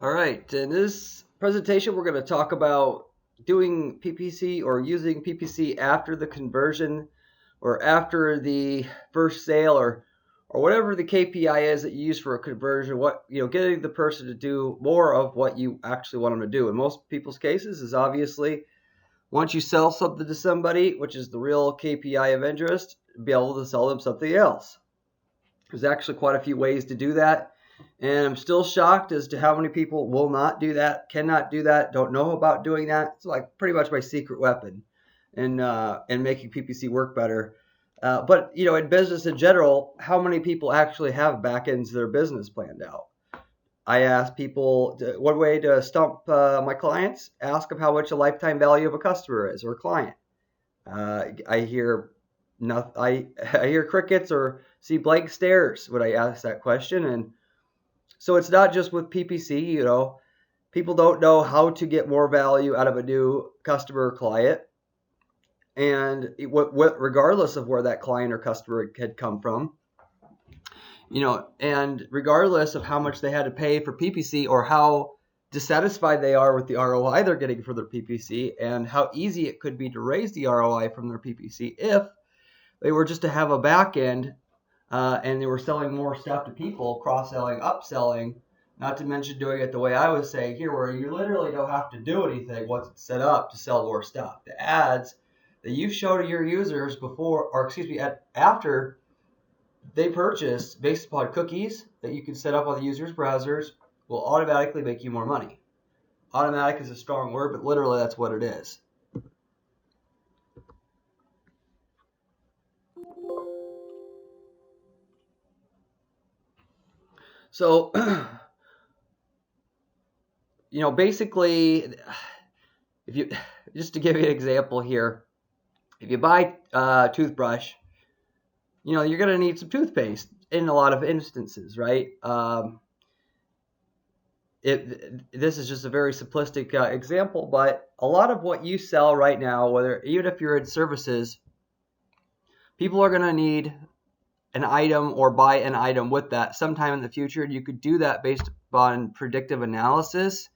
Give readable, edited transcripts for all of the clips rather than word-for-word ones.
All right, in this presentation, we're going to talk about doing PPC or using PPC after the conversion or after the first sale or whatever the KPI is that you use for a conversion. Getting the person to do more of what you actually want them to do. In most people's cases, is obviously once you sell something to somebody, which is the real KPI of interest, be able to sell them something else. There's actually quite a few ways to do that. And I'm still shocked as to how many people will not do that, cannot do that, don't know about doing that. It's like pretty much my secret weapon in making PPC work better. But in business in general, how many people actually have back ends of their business planned out? I ask people one way to stump my clients: ask them how much the lifetime value of a customer is or a client. I hear I hear crickets or see blank stares when I ask that question. And so it's not just with PPC. People don't know how to get more value out of a new customer or client, and regardless of where that client or customer had come from, and regardless of how much they had to pay for PPC or how dissatisfied they are with the ROI they're getting for their PPC, and how easy it could be to raise the ROI from their PPC if they were just to have a back end and they were selling more stuff to people, cross-selling, upselling, not to mention doing it the way I was saying here, where you literally don't have to do anything once it's set up to sell more stuff. The ads that you show to your users after they purchase based upon cookies that you can set up on the user's browsers will automatically make you more money. Automatic is a strong word, but literally that's what it is. So, basically, if you just to give you an example here, if you buy a toothbrush, you're going to need some toothpaste in a lot of instances, right? This is just a very simplistic example, but a lot of what you sell right now, even if you're in services, people are going to need an item or buy an item with that sometime in the future. And you could do that based on predictive analysis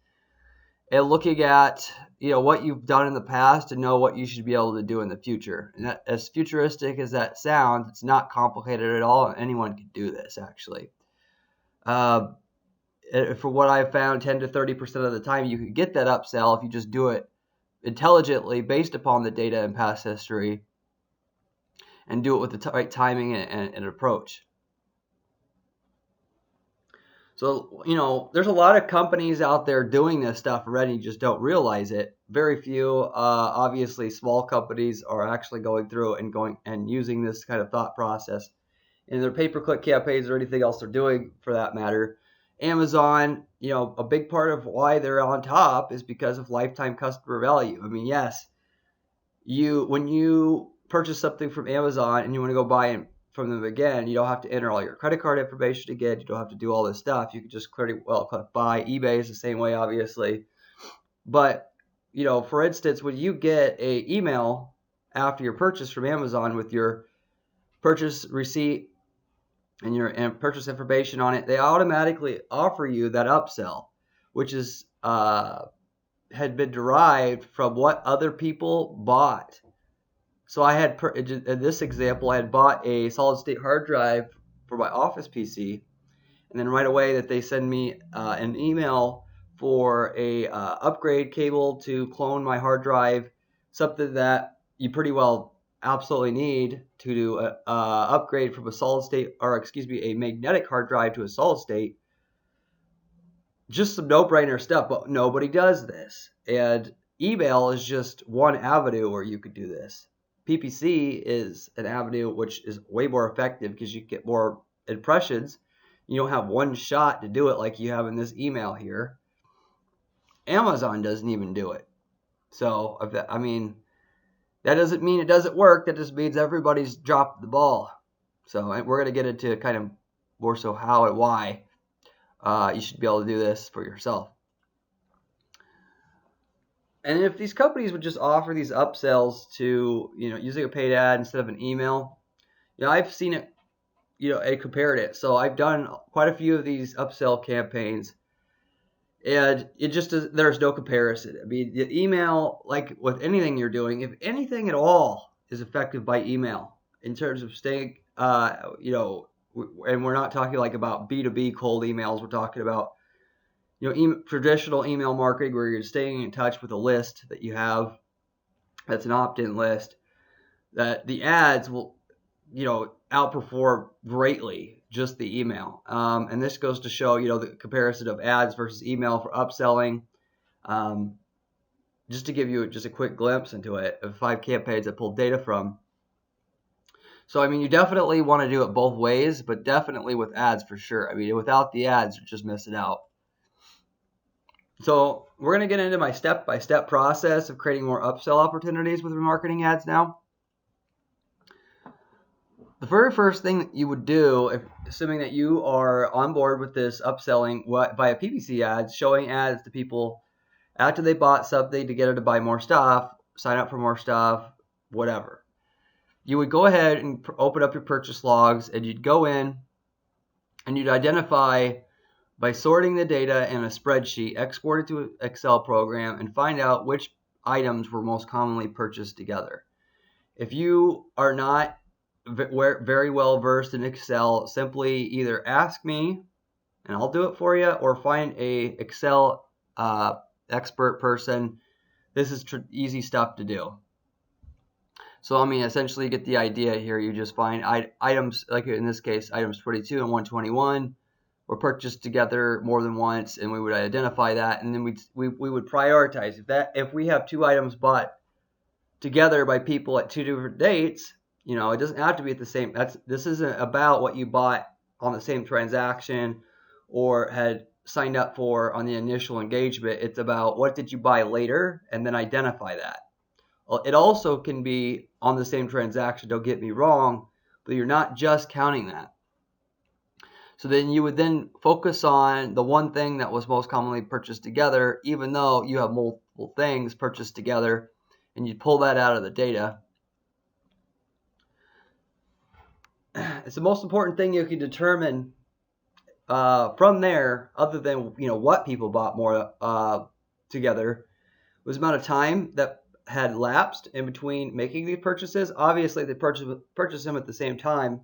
and looking at what you've done in the past to know what you should be able to do in the future. And that, as futuristic as that sounds, it's not complicated at all. Anyone can do this, actually. For what I've found, 10 to 30% of the time you can get that upsell if you just do it intelligently based upon the data and past history, and do it with the right timing and approach. So, there's a lot of companies out there doing this stuff already, you just don't realize it. Very few, obviously, small companies are actually going through and using this kind of thought process in their pay-per-click campaigns or anything else they're doing for that matter. Amazon, a big part of why they're on top is because of lifetime customer value. I mean, yes, when you purchase something from Amazon and you want to go buy it from them again, you don't have to enter all your credit card information again. You don't have to do all this stuff. You can just click buy. eBay is the same way, obviously. But, for instance, when you get a email after your purchase from Amazon with your purchase receipt and your purchase information on it, they automatically offer you that upsell, which is had been derived from what other people bought. So I had, in this example, I had bought a solid state hard drive for my office PC, and then right away that they send me an email for a upgrade cable to clone my hard drive, something that you pretty well absolutely need to do upgrade from a magnetic hard drive to a solid state. Just some no-brainer stuff, but nobody does this. And email is just one avenue where you could do this. PPC is an avenue which is way more effective because you get more impressions. You don't have one shot to do it like you have in this email here. Amazon doesn't even do it. So, that doesn't mean it doesn't work. That just means everybody's dropped the ball. So we're going to get into kind of more so how and why you should be able to do this for yourself. And if these companies would just offer these upsells to, using a paid ad instead of an email, I've seen it, and compared it. So I've done quite a few of these upsell campaigns. And it just there's no comparison. I mean, the email, like with anything you're doing, if anything at all is effective by email in terms of staying, and we're not talking like about B2B cold emails. We're talking about, traditional email marketing where you're staying in touch with a list that you have that's an opt-in list, that the ads will, outperform greatly just the email. And this goes to show, the comparison of ads versus email for upselling. Just to give you just a quick glimpse into it, of 5 campaigns I pulled data from. So, I mean, you definitely want to do it both ways, but definitely with ads for sure. I mean, without the ads, you're just missing out. So we're going to get into my step-by-step process of creating more upsell opportunities with remarketing ads now. The very first thing that you would do, assuming that you are on board with this upselling via PPC ads, showing ads to people after they bought something to get them to buy more stuff, sign up for more stuff, whatever. You would go ahead and open up your purchase logs, and you'd go in and you'd identify by sorting the data in a spreadsheet, export it to an Excel program, and find out which items were most commonly purchased together. If you are not very well versed in Excel, simply either ask me and I'll do it for you, or find a Excel expert person. This is easy stuff to do. So I mean, essentially, you get the idea here. You just find items, like in this case, items 22 and 121 were purchased together more than once, and we would identify that, and then we would prioritize. If we have 2 items bought together by people at 2 different dates, it doesn't have to be at the same. This isn't about what you bought on the same transaction or had signed up for on the initial engagement. It's about what did you buy later, and then identify that. It also can be on the same transaction, don't get me wrong, but you're not just counting that. So then you would then focus on the one thing that was most commonly purchased together, even though you have multiple things purchased together, and you pull that out of the data. It's the most important thing you can determine from there, other than what people bought more together, was the amount of time that had lapsed in between making these purchases. Obviously, they purchase them at the same time.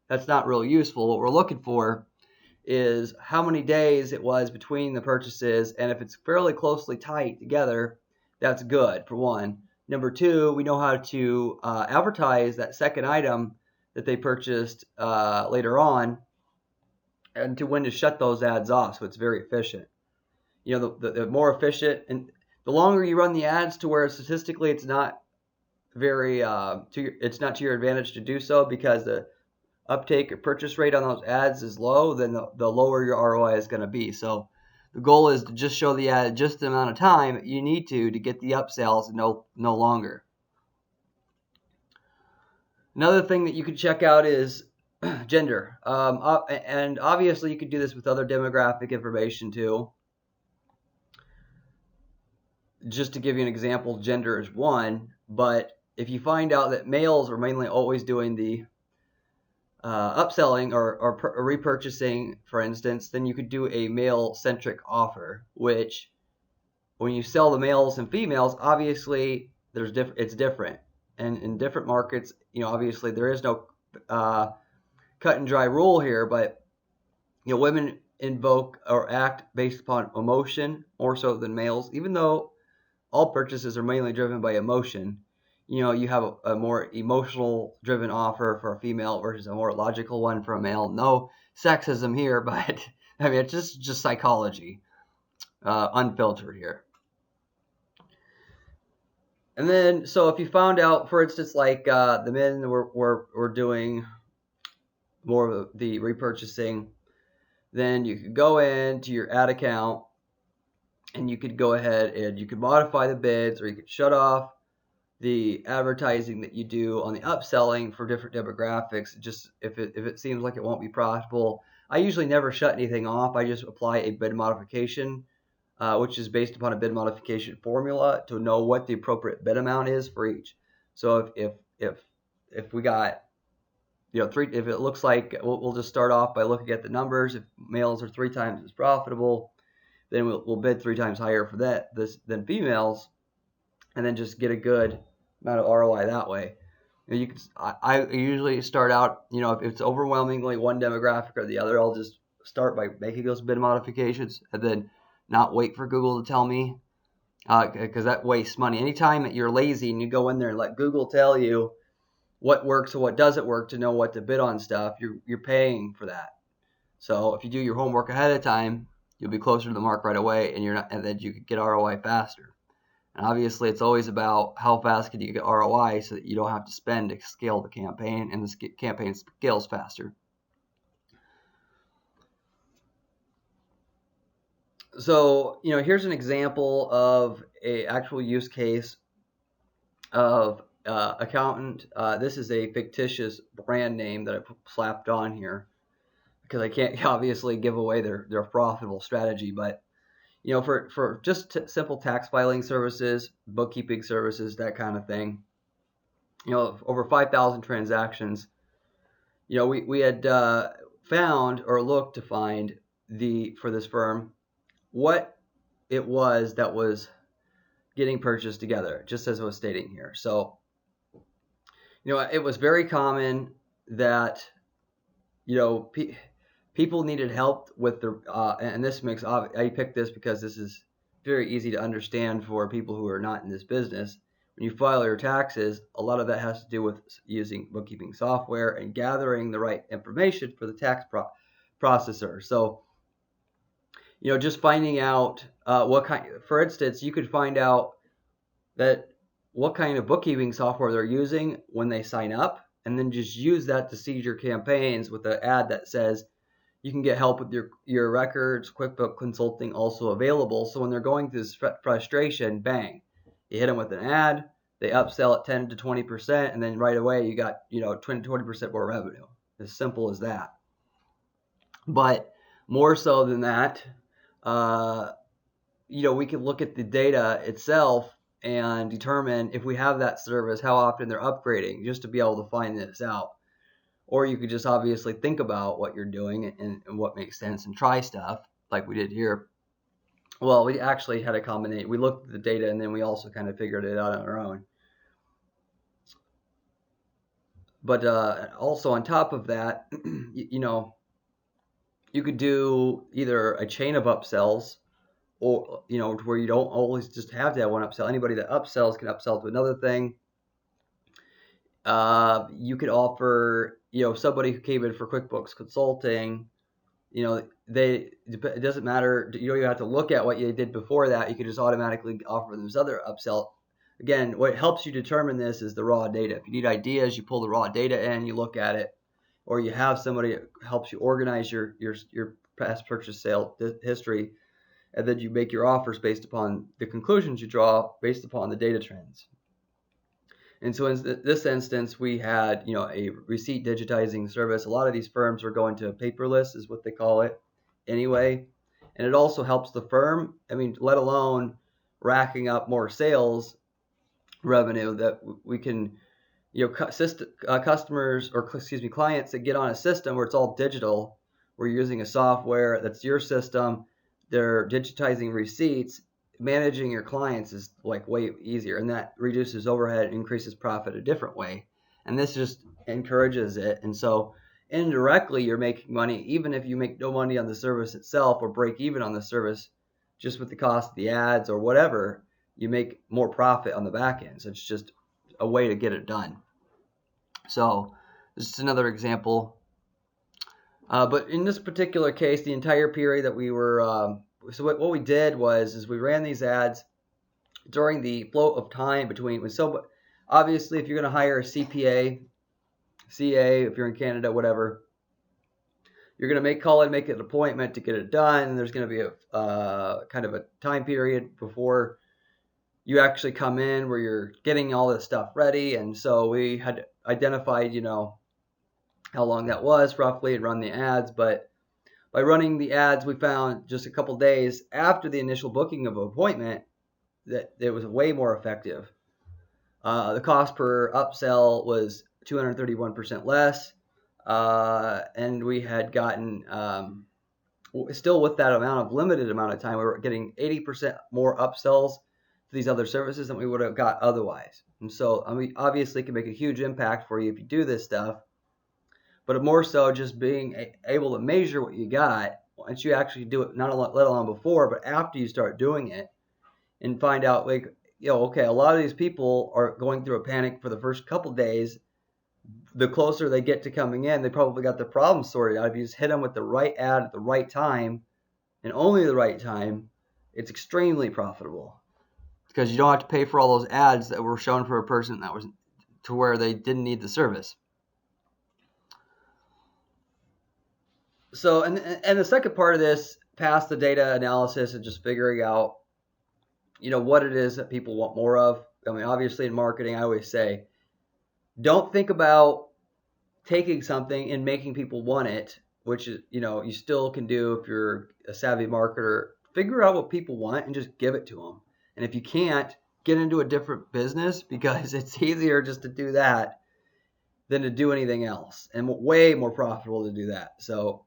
That's not really useful. What we're looking for is how many days it was between the purchases, and if it's fairly closely tied together, that's good, for one. Number 2, we know how to advertise that second item that they purchased later on, and to when to shut those ads off, so it's very efficient. The more efficient, and the longer you run the ads to where statistically it's not it's not to your advantage to do so, because the uptake or purchase rate on those ads is low, then the lower your ROI is going to be. So the goal is to just show the ad just the amount of time you need to get the upsells, no longer. Another thing that you can check out is gender. And obviously you could do this with other demographic information too. Just to give you an example, gender is one, but if you find out that males are mainly always doing the upselling or repurchasing, for instance, then you could do a male-centric offer, which when you sell the males and females, obviously it's different. And in different markets, obviously there is no cut and dry rule here, but women invoke or act based upon emotion more so than males, even though all purchases are mainly driven by emotion. You have a more emotional driven offer for a female versus a more logical one for a male. No sexism here, but I mean, it's just psychology, unfiltered here. And then, so if you found out, for instance, like the men were doing more of the repurchasing, then you could go into your ad account and you could go ahead and you could modify the bids, or you could shut off the advertising that you do on the upselling for different demographics. Just if it seems like it won't be profitable, I usually never shut anything off. I just apply a bid modification, which is based upon a bid modification formula to know what the appropriate bid amount is for each. So if we got if it looks like, we'll just start off by looking at the numbers. If males are 3 times as profitable, then we'll bid 3 times higher for that than females, and then just get a good amount of ROI that way. You can, I usually start out, if it's overwhelmingly one demographic or the other, I'll just start by making those bid modifications and then not wait for Google to tell me, because that wastes money. Anytime that you're lazy and you go in there and let Google tell you what works or what doesn't work to know what to bid on stuff, you're paying for that. So if you do your homework ahead of time, you'll be closer to the mark right away, and then you can get ROI faster. And obviously, it's always about how fast can you get ROI so that you don't have to spend to scale the campaign, and the campaign scales faster. So, here's an example of a actual use case of accountant. This is a fictitious brand name that I slapped on here because I can't obviously give away their profitable strategy, but for just simple tax filing services, bookkeeping services, that kind of thing, over 5,000 transactions, we had found or looked to find for this firm what it was that was getting purchased together, just as I was stating here. So, it was very common that, people needed help with and this makes, I picked this because this is very easy to understand for people who are not in this business. When you file your taxes, a lot of that has to do with using bookkeeping software and gathering the right information for the tax processor. So, just finding out what kind, for instance, you could find out that what kind of bookkeeping software they're using when they sign up, and then just use that to seed your campaigns with an ad that says you can get help with your records, QuickBooks consulting also available. So when they're going through this frustration, bang, you hit them with an ad, they upsell at 10 to 20%, and then right away you got 20% more revenue. As simple as that. But more so than that, we can look at the data itself and determine if we have that service, how often they're upgrading, just to be able to find this out. Or you could just obviously think about what you're doing and what makes sense and try stuff like we did here. Well, we actually had a combination. We looked at the data and then we also kind of figured it out on our own. But also on top of that, you could do either a chain of upsells, or where you don't always just have to have one upsell. Anybody that upsells can upsell to another thing. You could offer, somebody who came in for QuickBooks consulting, it doesn't matter. You don't even have to look at what you did before that. You could just automatically offer them this other upsell. Again, what helps you determine this is the raw data. If you need ideas, you pull the raw data in, you look at it, or you have somebody that helps you organize your past purchase sale history, and then you make your offers based upon the conclusions you draw based upon the data trends. And so in this instance, we had, a receipt digitizing service. A lot of these firms are going to paperless, is what they call it anyway. And it also helps the firm, let alone racking up more sales revenue that we can, customers, or excuse me, clients that get on a system where it's all digital, where you're using a software that's your system, they're digitizing receipts. Managing your clients is like way easier, and that reduces overhead and increases profit a different way. And this just encourages it. And so indirectly, you're making money, even if you make no money on the service itself or break even on the service, just with the cost of the ads or whatever, you make more profit on the back end. So it's just a way to get it done. So this is another example. But in this particular case, the entire period that we were so what we did is we ran these ads during the flow of time between. So obviously, if you're going to hire a CPA, CA, if you're in Canada, whatever, you're going to make an appointment to get it done. And there's going to be a kind of a time period before you actually come in where you're getting all this stuff ready. And so we had identified, how long that was roughly and run the ads. But by running the ads, we found just a couple days after the initial booking of an appointment that it was way more effective. The cost per upsell was 231% less, and we had gotten still with that limited amount of time, we were getting 80% more upsells to these other services than we would have got otherwise. And so, I mean, obviously, it can make a huge impact for you if you do this stuff, but more so just being able to measure what you got once you actually do it, not let alone before, but after you start doing it, and find out, like, okay, a lot of these people are going through a panic for the first couple days. The closer they get to coming in, they probably got their problem sorted out. If you just hit them with the right ad at the right time, and only the right time, it's extremely profitable because you don't have to pay for all those ads that were shown for a person that was to where they didn't need the service. So, and the second part of this, past the data analysis and just figuring out, what it is that people want more of. I mean, obviously in marketing, I always say, don't think about taking something and making people want it, which is, you still can do if you're a savvy marketer. Figure out what people want and just give it to them. And if you can't, get into a different business, because it's easier just to do that than to do anything else, and way more profitable to do that. So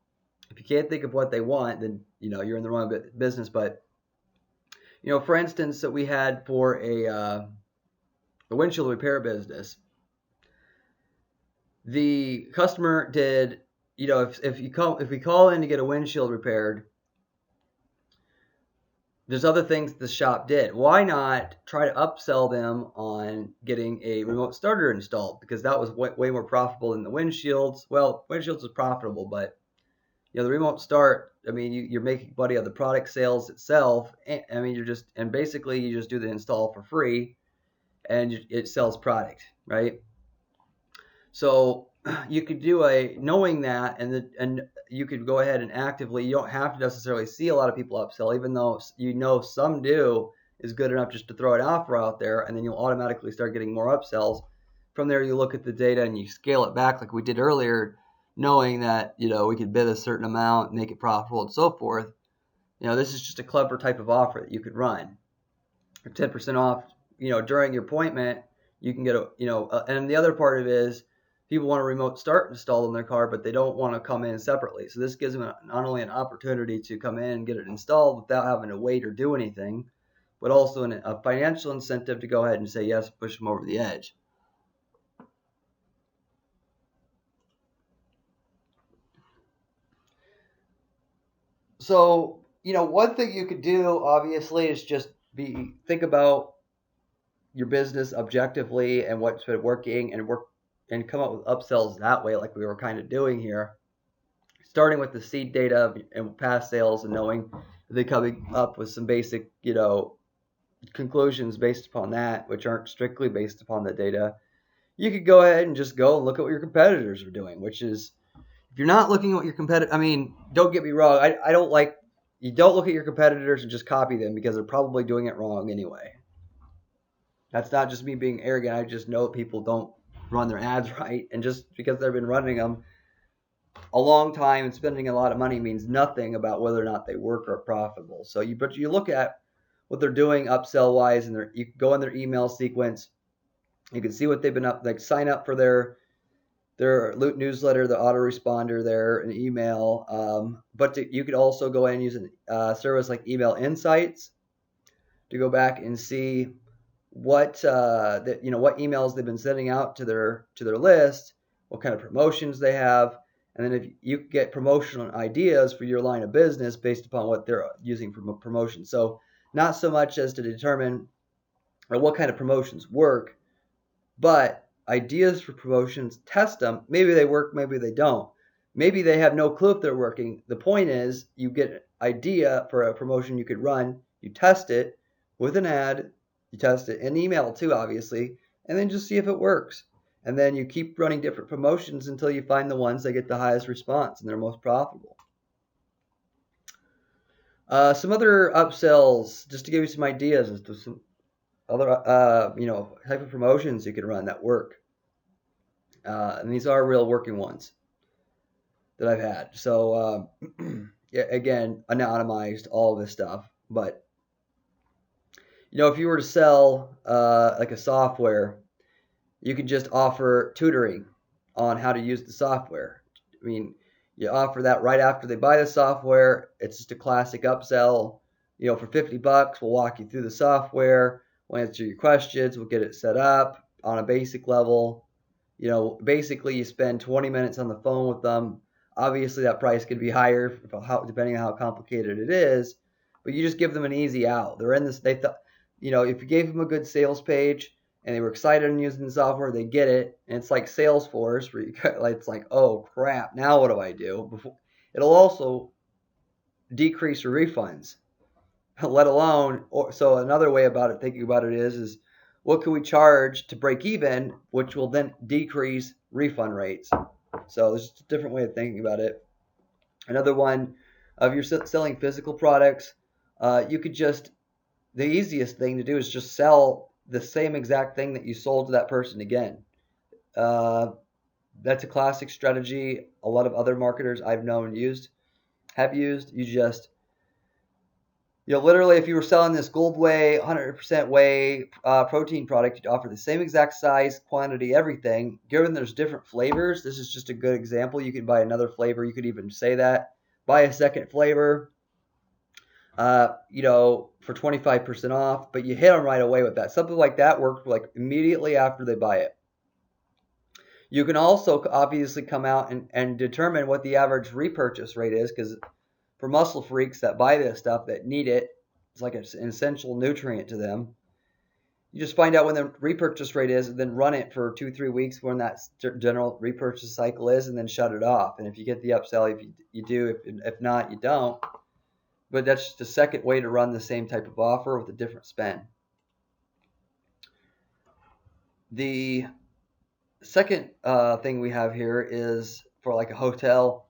if you can't think of what they want, then you're in the wrong business. But for instance, that we had for a windshield repair business, the customer did, if we call in to get a windshield repaired, there's other things the shop did. Why not try to upsell them on getting a remote starter installed? Because that was way more profitable than the windshields. Well, windshields is profitable, but the remote start, I mean, you're making money on the product sales itself. I mean, basically you just do the install for free, and it sells product, right? So you could do knowing that, and you could go ahead and actively, you don't have to necessarily see a lot of people upsell, even though some do, is good enough just to throw an offer out there, and then you'll automatically start getting more upsells. From there, you look at the data and you scale it back like we did earlier, knowing that, we could bid a certain amount, make it profitable, and so forth. This is just a clever type of offer that you could run. 10% off, during your appointment, you can get and the other part of it is, people want a remote start installed in their car, but they don't want to come in separately. So this gives them not only an opportunity to come in and get it installed without having to wait or do anything, but also a financial incentive to go ahead and say yes, push them over the edge. So, one thing you could do, obviously, is just think about your business objectively and what's been working, and come up with upsells that way, like we were kind of doing here, starting with the seed data and past sales, and knowing they coming up with some basic, conclusions based upon that, which aren't strictly based upon the data. You could go ahead and just go and look at what your competitors are doing, which is, if you're not looking at what your competitor, I mean, don't get me wrong, I don't like, you don't look at your competitors and just copy them, because they're probably doing it wrong anyway. That's not just me being arrogant. I just know people don't run their ads right, and just because they've been running them a long time and spending a lot of money means nothing about whether or not they work or are profitable. So you look at what they're doing upsell wise, and you can go in their email sequence. You can see what they've been up, like sign up for their newsletter, the autoresponder there, an email. But you could also go in and use a service like Email Insights to go back and see what what emails they've been sending out to their list, what kind of promotions they have, and then if you get promotional ideas for your line of business based upon what they're using for promotion. So not so much as to determine what kind of promotions work, but ideas for promotions, test them. Maybe they work, maybe they don't. Maybe they have no clue if they're working. The point is, you get an idea for a promotion you could run, you test it with an ad, you test it in email too, obviously, and then just see if it works. And then you keep running different promotions until you find the ones that get the highest response and they're most profitable. Some other upsells, just to give you some ideas as to some other type of promotions you can run that work. And these are real working ones that I've had. So yeah, again, anonymized, all of this stuff. But if you were to sell like a software, you could just offer tutoring on how to use the software. I mean, You offer that right after they buy the software. It's just a classic upsell. For $50, we'll walk you through the software. We'll answer your questions. We'll get it set up on a basic level. Basically you spend 20 minutes on the phone with them. Obviously that price could be higher depending on how complicated it is, but you just give them an easy out. They're in this, they thought, if you gave them a good sales page and they were excited on using the software, they get it. And it's like Salesforce where it's like, oh crap, now what do I do? It'll also decrease your refunds, let alone, so another way about it, thinking about it is what can we charge to break even, which will then decrease refund rates. So there's just a different way of thinking about it. Another one, if you're selling physical products, you could just, the easiest thing to do is just sell the same exact thing that you sold to that person again. That's a classic strategy a lot of other marketers I've known have used. You just, literally, if you were selling this Gold Whey, 100% whey protein product, you'd offer the same exact size, quantity, everything. Given there's different flavors, this is just a good example. You could buy another flavor. You could even say that. Buy a second flavor, for 25% off, but you hit them right away with that. Something like that worked like immediately after they buy it. You can also obviously come out and determine what the average repurchase rate is, because for muscle freaks that buy this stuff, that need it, it's like an essential nutrient to them. You just find out when the repurchase rate is and then run it for 2-3 weeks when that general repurchase cycle is, and then shut it off. And if you get the upsell, if you do, if not, you don't. But that's just a second way to run the same type of offer with a different spend. The second thing we have here is for like a hotel.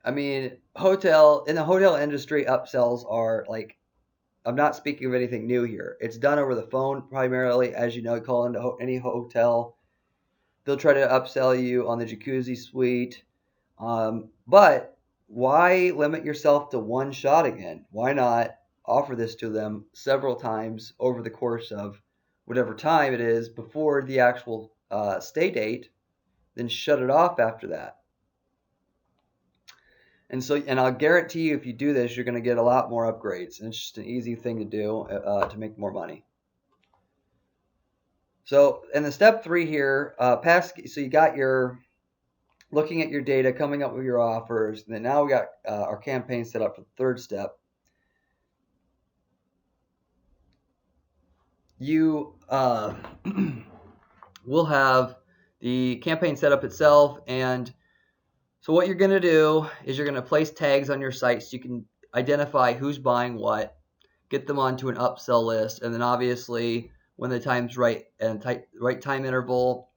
I mean, in the hotel industry, upsells are like, I'm not speaking of anything new here. It's done over the phone primarily. As you know, you call into any hotel, they'll try to upsell you on the jacuzzi suite. But why limit yourself to one shot again? Why not offer this to them several times over the course of whatever time it is before the actual stay date, then shut it off after that? And I'll guarantee you, if you do this, you're going to get a lot more upgrades. And it's just an easy thing to do to make more money. So in the step 3 here, so you got your looking at your data, coming up with your offers, and then now we got our campaign set up for the third step. You will have the campaign set up itself, and so what you're going to do is you're going to place tags on your site so you can identify who's buying what, get them onto an upsell list, and then obviously when the time's right and right time interval,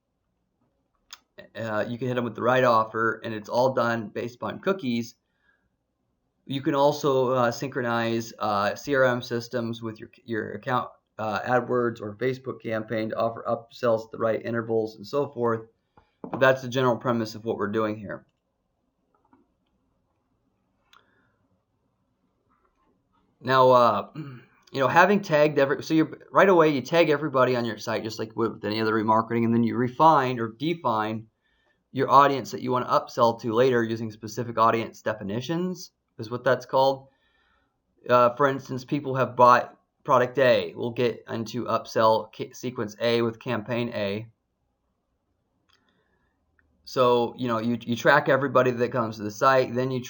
you can hit them with the right offer, and it's all done based upon cookies. You can also synchronize CRM systems with your account, AdWords or Facebook campaign to offer upsells at the right intervals and so forth. But that's the general premise of what we're doing here. Now, having tagged right away you tag everybody on your site just like with any other remarketing, and then you refine or define your audience that you want to upsell to later using specific audience definitions is what that's called. For instance, people have bought product A. We'll get into upsell sequence A with campaign A. So, you track everybody that comes to the site. Then you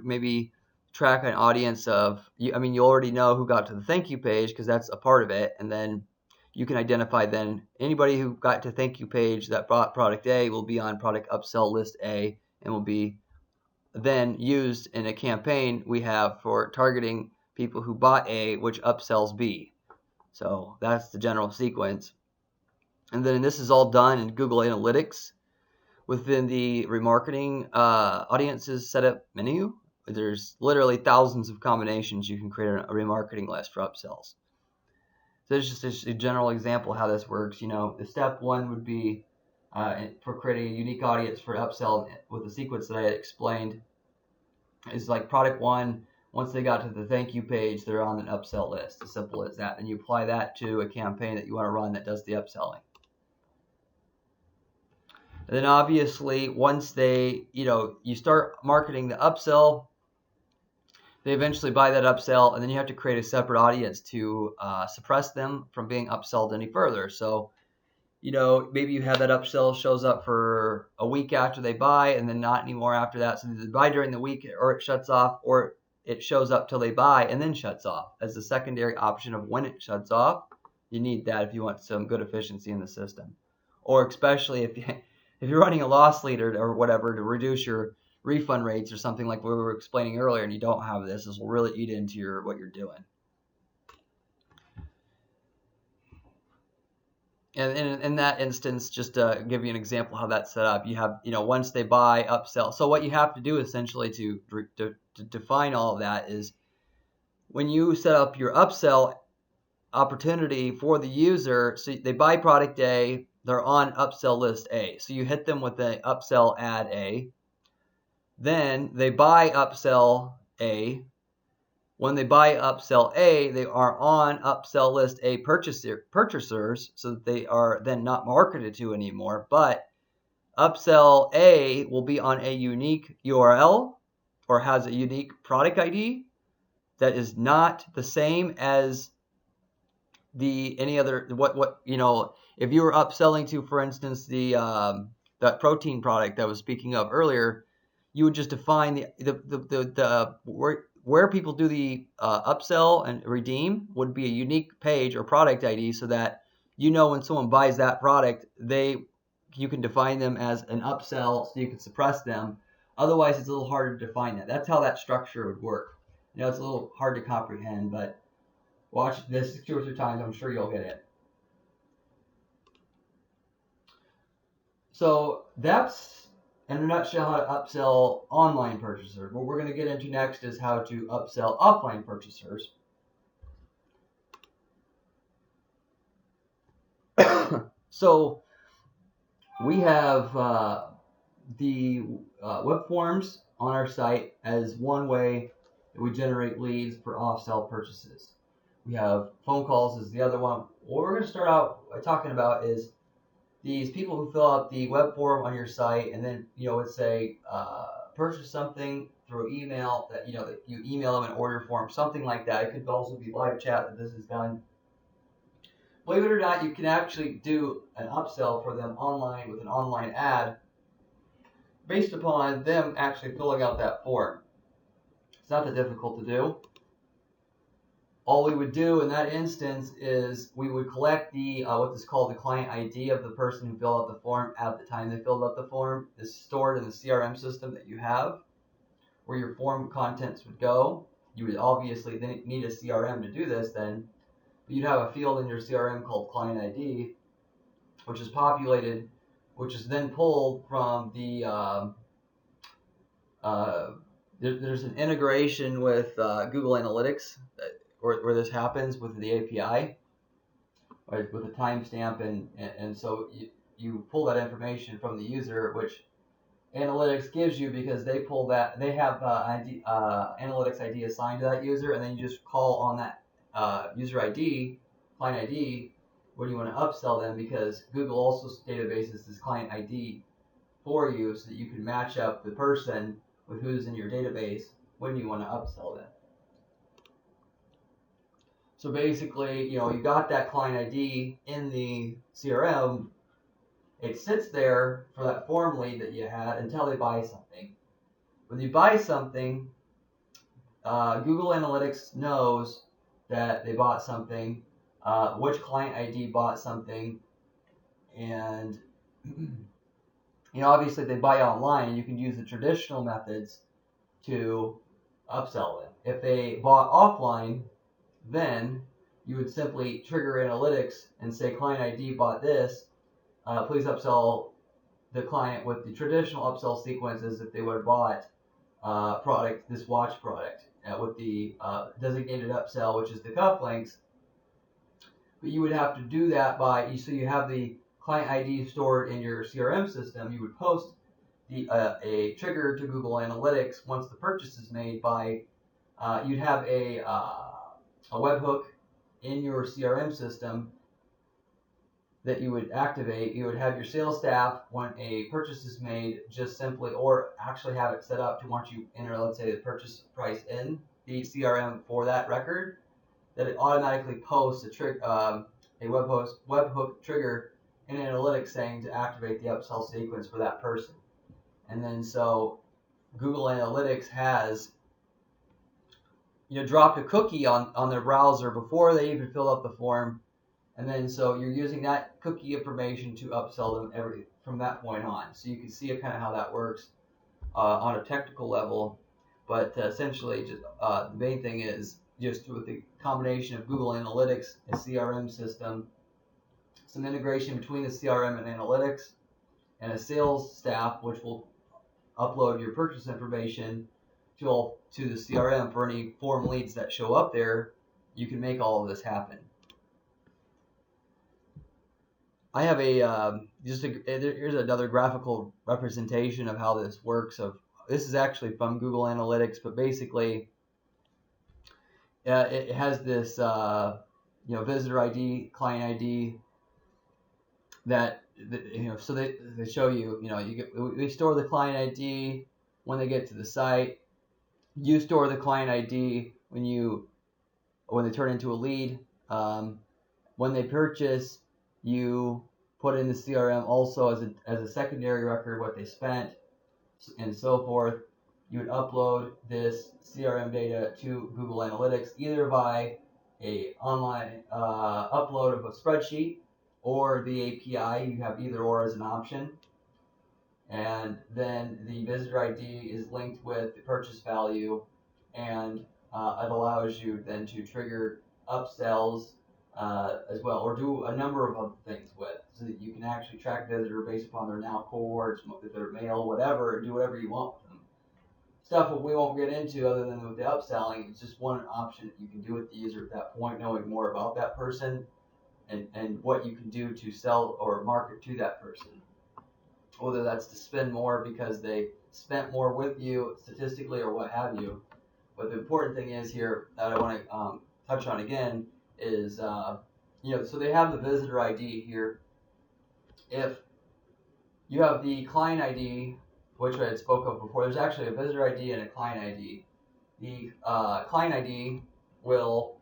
maybe track an audience of, you already know who got to the thank you page because that's a part of it. And then you can identify then anybody who got to thank you page that bought product A will be on product upsell list A and will be then used in a campaign we have for targeting people who bought A, which upsells B. So that's the general sequence. And then this is all done in Google Analytics within the remarketing audiences setup menu. There's literally thousands of combinations you can create a remarketing list for upsells. So it's just a general example of how this works. The step 1 would be for creating a unique audience for upsell with the sequence that I had explained. Is like product 1, once they got to the thank you page, they're on an upsell list. As simple as that. And you apply that to a campaign that you want to run that does the upselling. And then obviously once they, you start marketing the upsell, they eventually buy that upsell, and then you have to create a separate audience to suppress them from being upselled any further. So, maybe you have that upsell shows up for a week after they buy, and then not anymore after that. So they buy during the week, or it shuts off, or it shows up till they buy and then shuts off as the secondary option of when it shuts off. You need that if you want some good efficiency in the system, or especially if you're running a loss leader or whatever to reduce your refund rates or something like we were explaining earlier, and you don't have this will really eat into what you're doing. And in that instance, just to give you an example how that's set up, you have, once they buy, upsell. So what you have to do essentially to define all of that is when you set up your upsell opportunity for the user, so they buy product A, they're on upsell list A. So you hit them with the upsell ad A. Then they buy upsell A. When they buy upsell A, they are on upsell list A purchasers, so that they are then not marketed to anymore. But upsell A will be on a unique URL or has a unique product ID that is not the same as any other if you were upselling to, for instance, that protein product that I was speaking of earlier, you would just define the where people do the upsell and redeem would be a unique page or product ID, so that when someone buys that product, you can define them as an upsell, so you can suppress them. Otherwise, it's a little harder to define that. That's how that structure would work. It's a little hard to comprehend, but watch this 2 or 3 times. I'm sure you'll get it. So that's, in a nutshell, how to upsell online purchasers. What we're going to get into next is how to upsell offline purchasers. So we have the web forms on our site as one way that we generate leads for off-sell purchases. We have phone calls as the other one. What we're going to start out talking about is these people who fill out the web form on your site, and then let's say purchase something through email, that that you email them an order form, something like that. It could also be live chat that this is done. Believe it or not, you can actually do an upsell for them online with an online ad based upon them actually filling out that form. It's not that difficult to do. All we would do in that instance is we would collect the what is called the client ID of the person who filled out the form at the time they filled out the form. It's stored in the CRM system that you have, where your form contents would go. You would obviously then need a CRM to do this then, but you'd have a field in your CRM called client ID, which is populated, which is then pulled from the there's an integration with Google Analytics where this happens with the API, right, with a timestamp, and so you pull that information from the user, which Analytics gives you because they pull that, they have Analytics ID assigned to that user, and then you just call on that user ID, client ID, when you want to upsell them, because Google also databases this client ID for you so that you can match up the person with who's in your database when you want to upsell them. So basically, you got that client ID in the CRM. It sits there for that form lead that you had until they buy something. When you buy something, Google Analytics knows that they bought something, which client ID bought something, and obviously if they buy online, you can use the traditional methods to upsell them. If they bought offline, then you would simply trigger Analytics and say client ID bought this. Please upsell the client with the traditional upsell sequences if they would have bought this watch product with the designated upsell, which is the cufflinks. But you would have to do that so you have the client ID stored in your CRM system. You would post a trigger to Google Analytics once the purchase is made by you'd have a webhook in your CRM system that you would activate, you would have your sales staff, when a purchase is made, just simply, or actually have it set up to, once you enter, let's say, the purchase price in the CRM for that record, that it automatically posts a webhook trigger in analytics saying to activate the upsell sequence for that person. And then so Google Analytics has dropped a cookie on their browser before they even fill out the form, and then so you're using that cookie information to upsell them from that point on. So you can see kind of how that works on a technical level, but essentially, just the main thing is just with the combination of Google Analytics, a CRM system, some integration between the CRM and analytics, and a sales staff which will upload your purchase information to the CRM for any form leads that show up there. You can make all of this happen. I have here's another graphical representation of how this works. This is actually from Google Analytics, but basically it has this visitor ID, client ID that so they show you they store the client ID when they get to the site. You store the client ID when they turn into a lead. When they purchase, you put in the CRM also as a secondary record what they spent and so forth. You would upload this CRM data to Google Analytics either by a online upload of a spreadsheet or the API. You have either or as an option. And then the visitor ID is linked with the purchase value, and it allows you then to trigger upsells as well, or do a number of other things with, so that you can actually track visitor based upon their now cohorts, if they're male, whatever, and do whatever you want with them. Stuff that we won't get into other than with the upselling. It's just one option that you can do with the user at that point, knowing more about that person and what you can do to sell or market to that person. Whether that's to spend more because they spent more with you statistically or what have you. But the important thing is here that I want to touch on again is, so they have the visitor ID here. If you have the client ID, which I had spoke of before, there's actually a visitor ID and a client ID. The client ID will,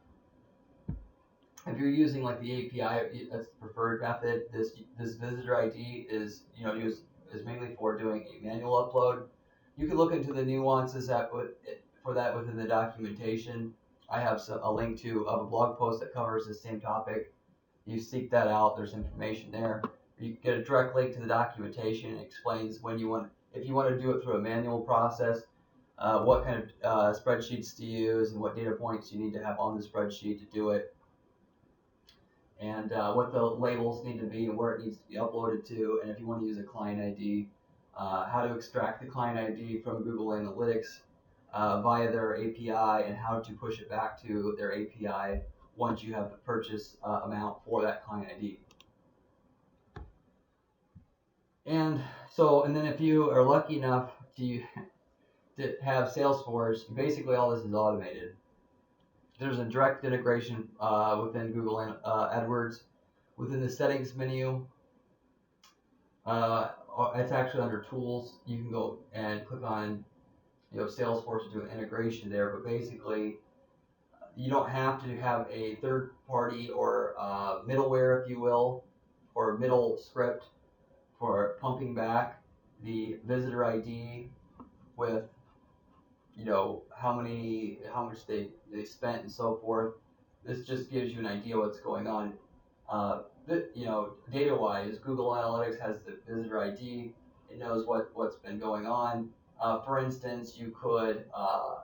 if you're using like the API, that's the preferred method. This visitor ID is is mainly for doing a manual upload. You can look into the nuances for that within the documentation. I have a link to a blog post that covers the same topic. You seek that out. There's information there. You get a direct link to the documentation. It explains if you want to do it through a manual process, what kind of spreadsheets to use and what data points you need to have on the spreadsheet to do it, and what the labels need to be and where it needs to be uploaded to, and if you want to use a client ID, how to extract the client ID from Google Analytics via their API, and how to push it back to their API once you have the purchase amount for that client ID. And then if you are lucky enough to have Salesforce, basically all this is automated. There's a direct integration within Google AdWords. Within the settings menu, it's actually under tools. You can go and click on Salesforce to do an integration there. But basically, you don't have to have a third party or middleware, if you will, or middle script for pumping back the visitor ID with how much they spent and so forth. This just gives you an idea what's going on. Data wise, Google Analytics has the visitor ID. It knows what's been going on. For instance, you could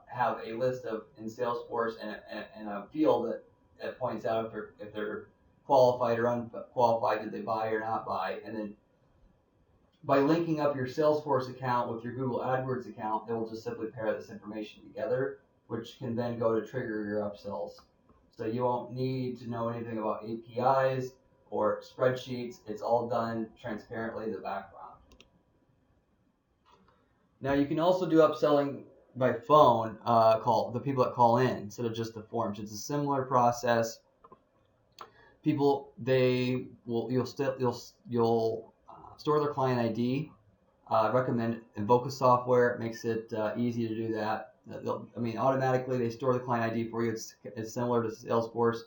have a list in Salesforce and a field that points out if they're qualified or unqualified, did they buy or not buy, and then by linking up your Salesforce account with your Google AdWords account, they will just simply pair this information together, which can then go to trigger your upsells. So you won't need to know anything about APIs or spreadsheets. It's all done transparently in the background. Now you can also do upselling by phone, the people that call in, instead of just the forms. It's a similar process. people, you'll store their client ID. Recommend Invoca software. It makes it easy to do that. Automatically they store the client ID for you. It's similar to Salesforce.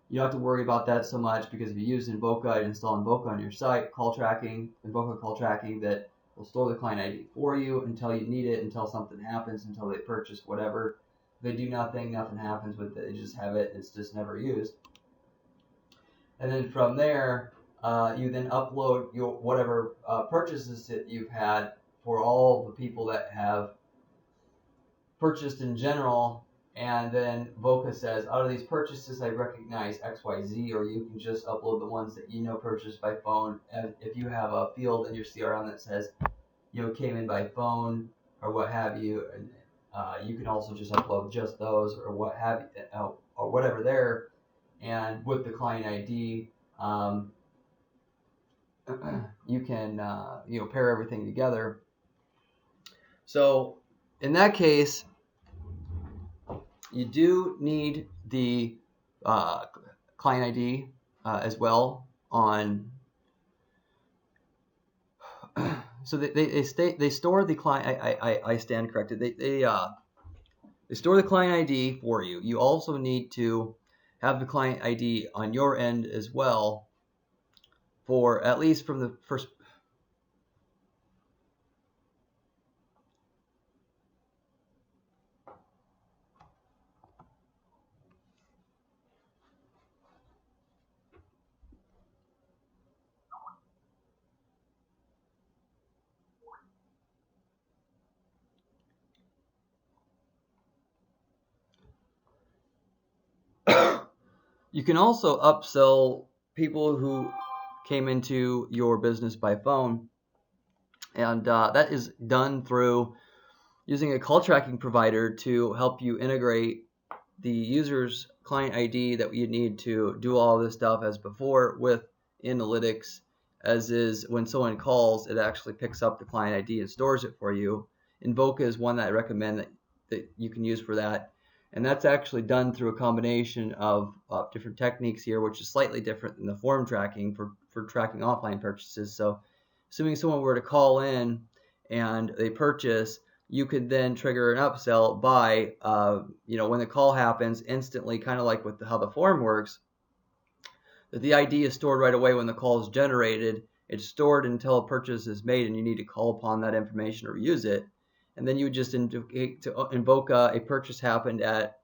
You don't have to worry about that so much, because if you use Invoca and install Invoca on your site, Invoca call tracking, that will store the client ID for you until you need it, until something happens, until they purchase whatever. If they do nothing happens with it. They just have it. It's just never used. And then from there, you then upload your whatever purchases that you've had for all the people that have purchased in general. And then Voca says, out of these purchases, I recognize XYZ, or you can just upload the ones that purchased by phone. And if you have a field in your CRM that says, came in by phone or what have you, and you can also just upload just those or what have you, or whatever there. And with the client ID, you can pair everything together. So in that case, you do need the client ID as well on. So they store the client. I stand corrected. They store the client ID for you. You also need to have the client ID on your end as well, for at least from the first. You can also upsell people who came into your business by phone, and that is done through using a call tracking provider to help you integrate the user's client ID that you need to do all of this stuff as before with analytics. As is, when someone calls, it actually picks up the client ID and stores it for you. Invoca is one that I recommend that you can use for that. And that's actually done through a combination of different techniques here, which is slightly different than the form tracking for tracking offline purchases. So assuming someone were to call in and they purchase, you could then trigger an upsell by, when the call happens, instantly, kind of like with how the form works, that the ID is stored right away when the call is generated. It's stored until a purchase is made and you need to call upon that information or use it. And then you would just indicate to invoke a purchase happened at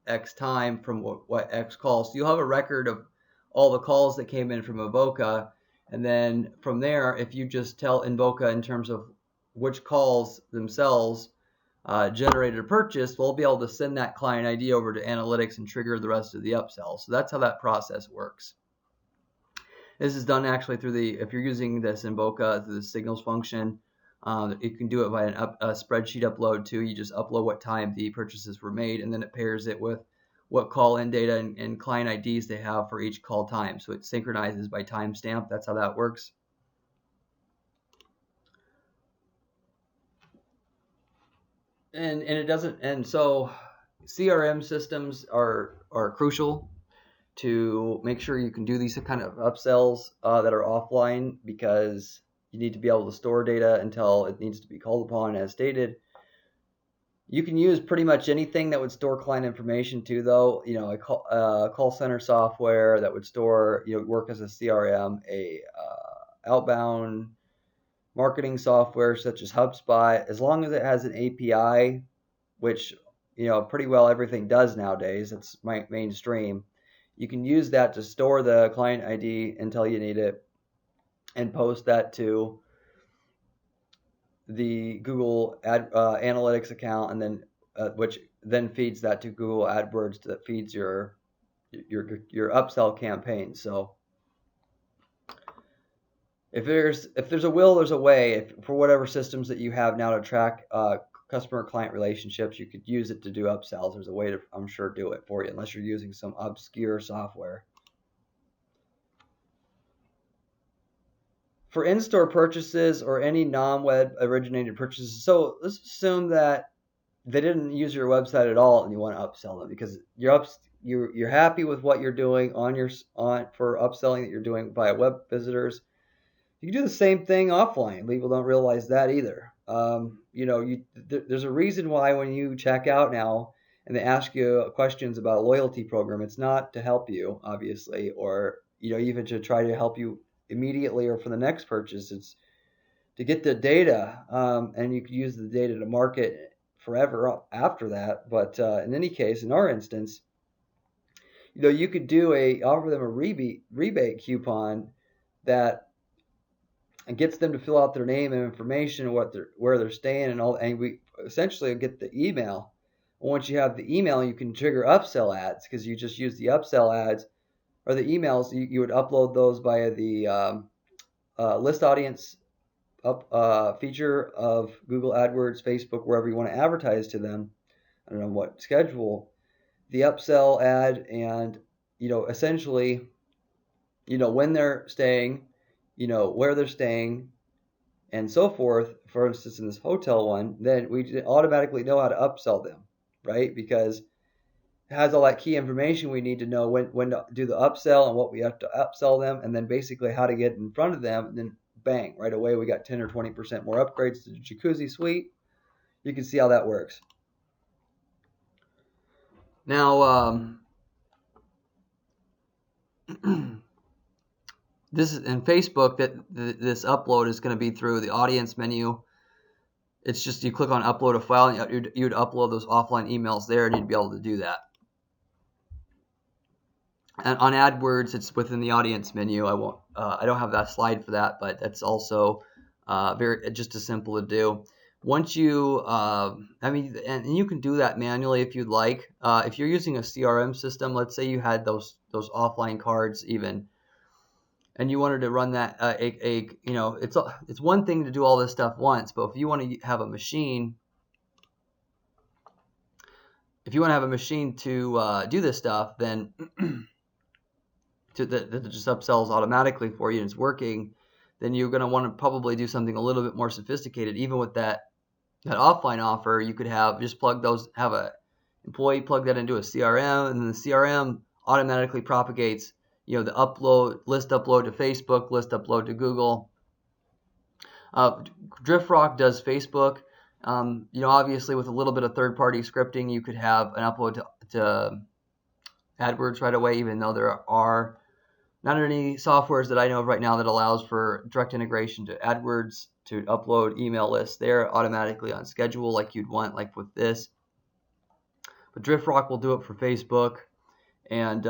X time from what X calls. So you'll have a record of all the calls that came in from Invoca. And then from there, if you just tell Invoca in terms of which calls themselves generated a purchase, we'll be able to send that client ID over to analytics and trigger the rest of the upsell. So that's how that process works. This is done actually through if you're using this Invoca through the signals function. You can do it by a spreadsheet upload too. You just upload what time the purchases were made, and then it pairs it with what call-in data and client IDs they have for each call time. So it synchronizes by timestamp. That's how that works. And it doesn't. And so CRM systems are crucial to make sure you can do these kind of upsells that are offline, because you need to be able to store data until it needs to be called upon as stated. You can use pretty much anything that would store client information too, though. A call center software that would store, work as a CRM, outbound marketing software such as HubSpot, as long as it has an API, which pretty well everything does nowadays. It's mainstream. You can use that to store the client ID until you need it, and post that to the Google Analytics account, and then which then feeds that to Google AdWords, that feeds your upsell campaign. So if there's a will, there's a way. For whatever systems that you have now to track customer client relationships, you could use it to do upsells. There's a way to, I'm sure, do it for you, unless you're using some obscure software. For in-store purchases or any non-web originated purchases, so let's assume that they didn't use your website at all and you want to upsell them, because you're happy with what you're doing on for upselling that you're doing via web visitors. You can do the same thing offline. People don't realize that either. There's a reason why when you check out now and they ask you questions about a loyalty program, it's not to help you, obviously, or even to try to help you immediately or for the next purchase. It's to get the data, and you can use the data to market forever after that. But in any case, in our instance, you could offer them a rebate coupon that and gets them to fill out their name and information, where they're staying, and we essentially get the email. Once you have the email, you can trigger upsell ads because you just use the upsell ads or the emails. You would upload those via the list audience feature of Google AdWords, Facebook, wherever you want to advertise to them. I don't know what schedule. The upsell ad, and essentially, when they're staying, where they're staying, and so forth. For instance, in this hotel one, then we automatically know how to upsell them, right? Because it has all that key information we need to know when to do the upsell and what we have to upsell them, and then basically how to get in front of them, and then bang, right away we got 10 or 20% more upgrades to the jacuzzi suite. You can see how that works. Now, this is in Facebook, that this upload is going to be through the audience menu. It's just you click on upload a file, and you'd upload those offline emails there, and you'd be able to do that. And on AdWords, it's within the audience menu. I don't have that slide for that, but that's also just as simple to do. Once you, and you can do that manually if you'd like. If you're using a CRM system, let's say you had those offline cards even, and you wanted to run that, it's one thing to do all this stuff once, but if you want to have a machine, to do this stuff, then that just upsells automatically for you and it's working, then you're going to want to probably do something a little bit more sophisticated. Even with that offline offer, you could have a employee plug that into a CRM, and then the CRM automatically propagates the list upload to Facebook, list upload to Google. DriftRock does Facebook. Obviously with a little bit of third-party scripting, you could have an upload to AdWords right away, even though there are not any softwares that I know of right now that allows for direct integration to AdWords to upload email lists there automatically on schedule like you'd want, like with this. But DriftRock will do it for Facebook, and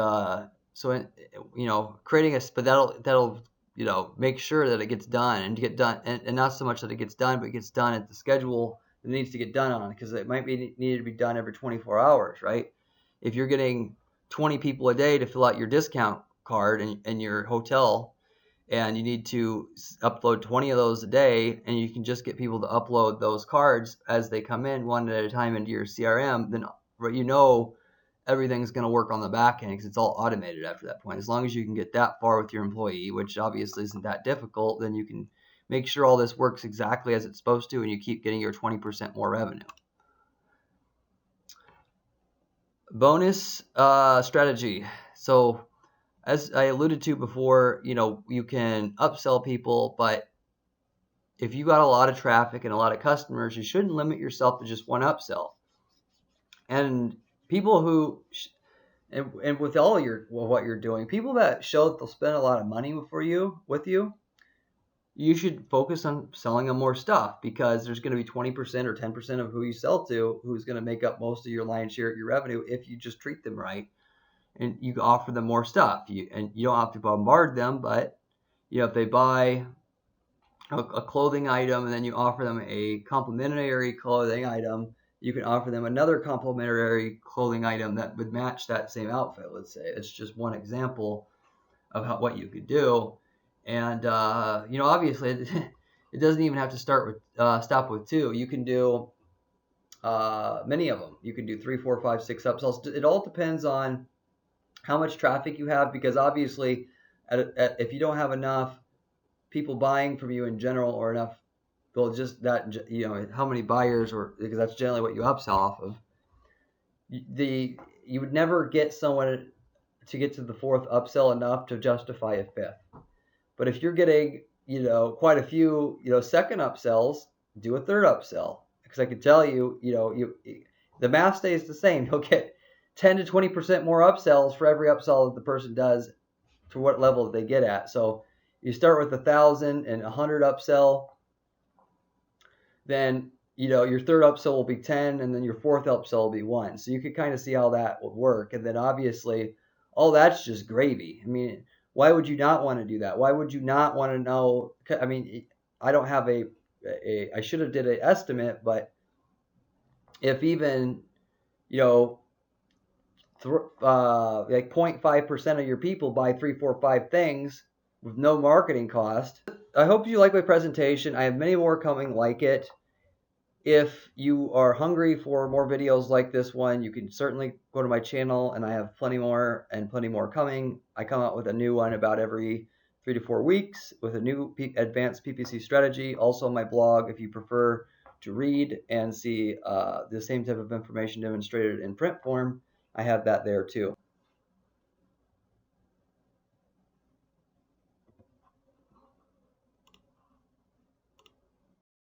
creating but that'll make sure that it gets done and not so much that it gets done, but it gets done at the schedule it needs to get done on, because it might be needed to be done every 24 hours, right? If you're getting 20 people a day to fill out your discount card in your hotel, and you need to upload 20 of those a day, and you can just get people to upload those cards as they come in one at a time into your CRM, then everything's going to work on the back end because it's all automated after that point. As long as you can get that far with your employee, which obviously isn't that difficult, then you can make sure all this works exactly as it's supposed to, and you keep getting your 20% more revenue. Bonus strategy. So as I alluded to before, you can upsell people, but if you got a lot of traffic and a lot of customers, you shouldn't limit yourself to just one upsell. And people who, and with all what you're doing, people that show that they'll spend a lot of money with you, you should focus on selling them more stuff, because there's going to be 20% or 10% of who you sell to who's going to make up most of your lion's share of your revenue if you just treat them right and you offer them more stuff. You don't have to bombard them, but if they buy a clothing item and then you offer them a complimentary clothing item, you can offer them another complimentary clothing item that would match that same outfit. Let's say it's just one example of what you could do. And obviously it doesn't even have to stop with two. You can do many of them. You can do 3, 4, 5, 6 upsells. It all depends on how much traffic you have, because obviously if you don't have enough people buying from you in general, or enough, well, just that, how many buyers, or because that's generally what you upsell off of. you would never get someone to get to the fourth upsell enough to justify a fifth. But if you're getting, quite a few, second upsells, do a third upsell. Because I can tell you, the math stays the same. You'll get 10 to 20% more upsells for every upsell that the person does to what level they get at. So you start with 1,000 and 100 upsell, then your third upsell will be 10, and then your fourth upsell will be 1. So you could kind of see how that would work. And then obviously, all that's just gravy. I mean, why would you not want to do that? Why would you not want to know? I mean, I don't have I should have did an estimate, but if even, like 0.5% of your people buy 3, 4, 5 things with no marketing cost. I hope you like my presentation. I have many more coming like it. If you are hungry for more videos like this one, you can certainly go to my channel, and I have plenty more coming. I come out with a new one about every 3 to 4 weeks with a new advanced PPC strategy. Also on my blog, if you prefer to read and see the same type of information demonstrated in print form, I have that there too.